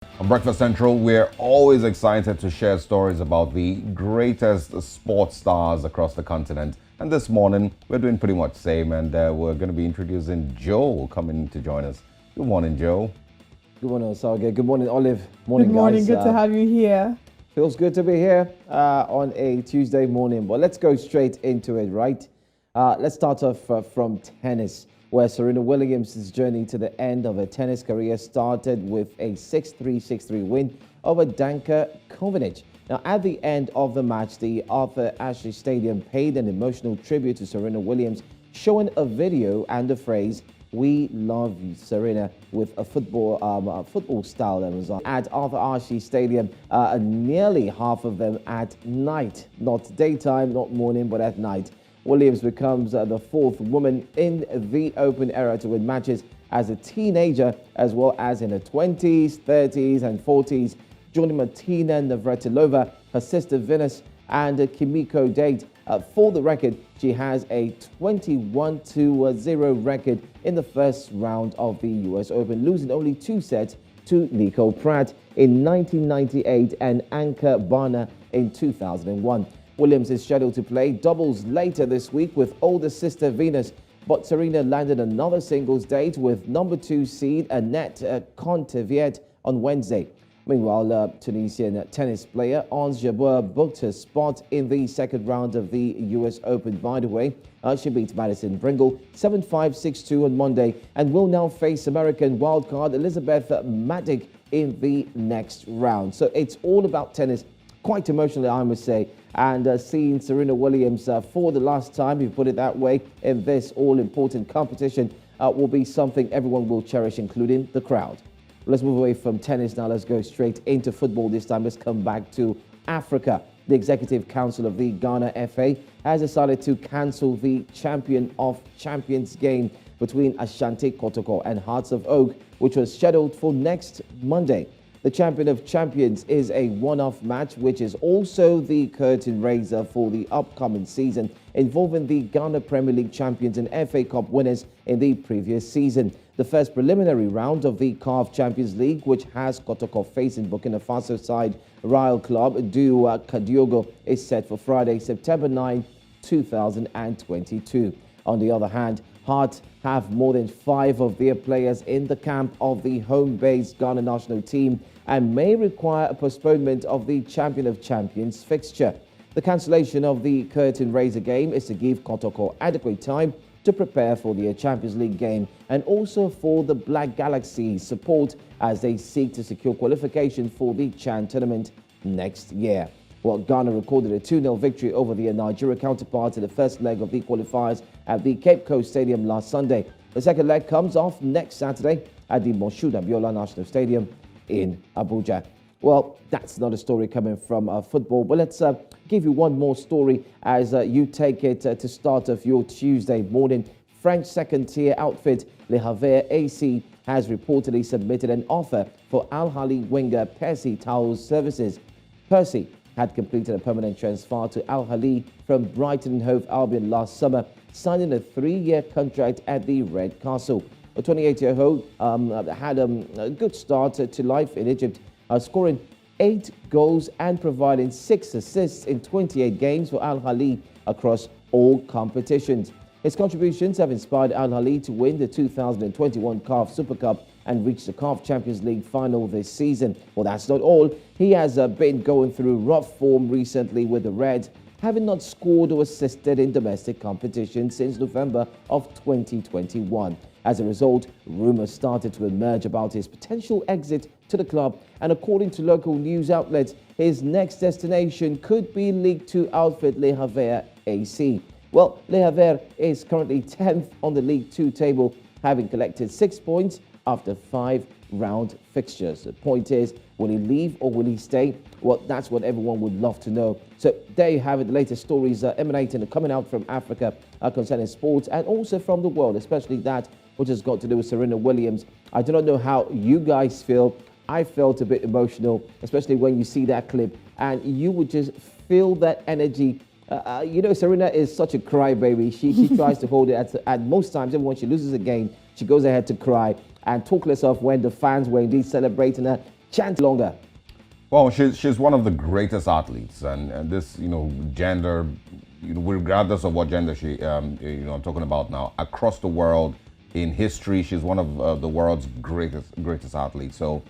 On Breakfast Central, we're always excited to share stories about the greatest sports stars across the continent. And this morning, we're doing pretty much the same, and we're going to be introducing Joe coming to join us. Good morning, Joe. Good morning, Osage. Good morning, Olive. Morning, Good morning. guys. Good to have you here. Feels good to be here on a Tuesday morning, but let's go straight into it, right? Let's start off from tennis, where Serena Williams' journey to the end of her tennis career started with a 6-3, 6-3 win over Danka Kovinic. Now, at the end of the match, the Arthur Ashe Stadium paid an emotional tribute to Serena Williams, showing a video and the phrase, "We love you, Serena," with a football style that was on at Arthur Ashe Stadium. Nearly half of them at night, not daytime, not morning, but at night. Williams becomes the fourth woman in the Open era to win matches as a teenager, as well as in her 20s, 30s, and 40s, joining Martina Navratilova, her sister Venus, and Kimiko Date. For the record, she has a 21-0 record in the first round of the US Open, losing only 2 sets to Nico Pratt in 1998 and Anka Barna in 2001. Williams is scheduled to play doubles later this week with older sister Venus, but Serena landed another singles date with number 2 seed Annette Conteviet on Wednesday. Meanwhile, Tunisian tennis player Ons Jabeur booked her spot in the second round of the US Open. By the way, she beat Madison Bringle 7-5, 6-2 on Monday and will now face American wildcard Elizabeth Maddick in the next round. So it's all about tennis. Quite emotional, I must say. And seeing Serena Williams for the last time, if you put it that way, in this all-important competition will be something everyone will cherish, including the crowd. Let's move away from tennis now. Let's go straight into football this time. Let's come back to Africa. The Executive Council of the Ghana FA has decided to cancel the Champion of Champions game between Ashanti Kotoko and Hearts of Oak, which was scheduled for next Monday. The Champion of Champions is a one-off match, which is also the curtain raiser for the upcoming season, involving the Ghana Premier League champions and FA Cup winners in the previous season. The first preliminary round of the CAF Champions League, which has Kotoko facing Burkina Faso side Royal Club du Kadiogo, is set for Friday, September 9, 2022. On the other hand, Hearts have more than 5 of their players in the camp of the home-based Ghana national team and may require a postponement of the Champion of Champions fixture. The cancellation of the curtain raiser game is to give Kotoko adequate time to prepare for the Champions League game and also for the Black Galaxy's support as they seek to secure qualification for the CHAN tournament next year. Well, Ghana recorded a 2-0 victory over their Nigeria counterparts in the first leg of the qualifiers at the Cape Coast Stadium last Sunday. The second leg comes off next Saturday at the Moshood Abiola National Stadium in Abuja. Well, that's not a story coming from football, but let's give you one more story as you take it to start off your Tuesday morning. French second-tier outfit Le Havre AC has reportedly submitted an offer for Al Ahly winger Percy Tao's services. Percy had completed a permanent transfer to Al Ahly from Brighton and Hove Albion last summer, signing a 3-year contract at the Red Castle. The 28-year-old had a good start to life in Egypt, scoring 8 goals and providing 6 assists in 28 games for Al Ahly across all competitions. His contributions have inspired Al Ahly to win the 2021 CAF Super Cup and reach the CAF Champions League final this season. Well, that's not all. He has been going through rough form recently with the Reds, having not scored or assisted in domestic competition since November of 2021. As a result, rumors started to emerge about his potential exit to the club, and according to local news outlets, his next destination could be League 2 outfit Le Havre AC. Well, Le Havre is currently 10th on the League 2 table, having collected 6 points after 5 round fixtures. The point is, will he leave or will he stay? Well, that's what everyone would love to know. So there you have it, the latest stories emanating and coming out from Africa concerning sports and also from the world, especially that which has got to do with Serena Williams. I do not know how you guys feel. I felt a bit emotional, especially when you see that clip and you would just feel that energy. Serena is such a crybaby. She tries to hold it at most times. Even when she loses a game, she goes ahead to cry and talk less of when the fans were indeed celebrating her. chant longer? Well, she's one of the greatest athletes, and this, gender, regardless of what gender I'm talking about now, across the world, in history, she's one of the world's greatest athletes. So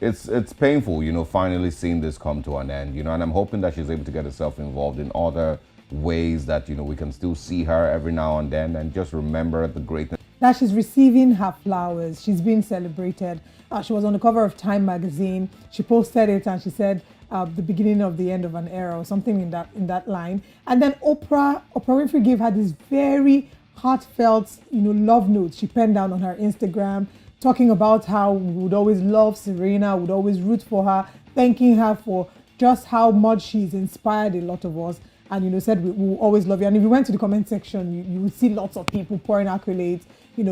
it's painful, finally seeing this come to an end, and I'm hoping that she's able to get herself involved in other ways that, we can still see her every now and then and just remember the greatness. That she's receiving her flowers. She's being celebrated. She was on the cover of Time magazine. She posted it and she said the beginning of the end of an era or something in that line. And then Oprah Winfrey gave her this very heartfelt, love note she penned down on her Instagram, talking about how we would always love Serena, would always root for her, thanking her for just how much she's inspired a lot of us. And, said we will always love you. And if you went to the comment section, you would see lots of people pouring accolades,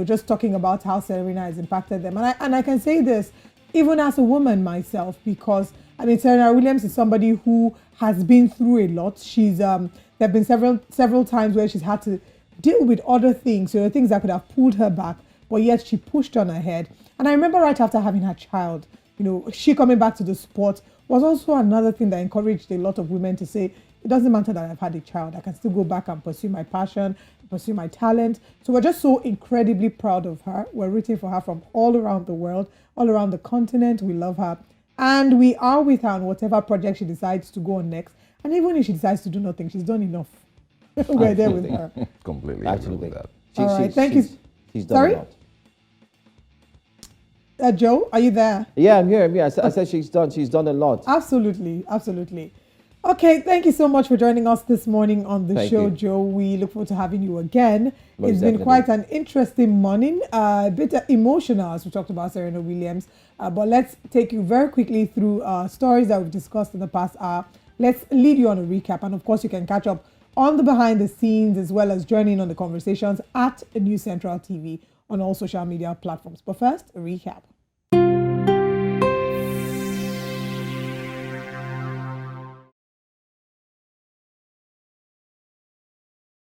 just talking about how Serena has impacted them. And I can say this, even as a woman myself, because, Serena Williams is somebody who has been through a lot. She's, there have been several times where she's had to deal with other things, things that could have pulled her back, but yet she pushed on ahead. And I remember right after having her child, she coming back to the sport was also another thing that encouraged a lot of women to say, it doesn't matter that I've had a child. I can still go back and pursue my passion, pursue my talent. So we're just so incredibly proud of her. We're rooting for her from all around the world, all around the continent. We love her. And we are with her on whatever project she decides to go on next. And even if she decides to do nothing, she's done enough. We're there with her. Completely Absolutely. agree with She- All she- right, thank you. She's done Sorry? a lot. Joe, are you there? Yeah, I'm here. Yeah, I said she's done a lot. Absolutely, absolutely. Okay, thank you so much for joining us this morning on the Thank show, you. Joe. We look forward to having you again. Most It's been definitely. quite an interesting morning, a bit emotional as we talked about Serena Williams. But let's take you very quickly through stories that we've discussed in the past hour. Let's lead you on a recap. And of course, you can catch up on the behind the scenes as well as join in on the conversations at News Central TV on all social media platforms. But first, a recap.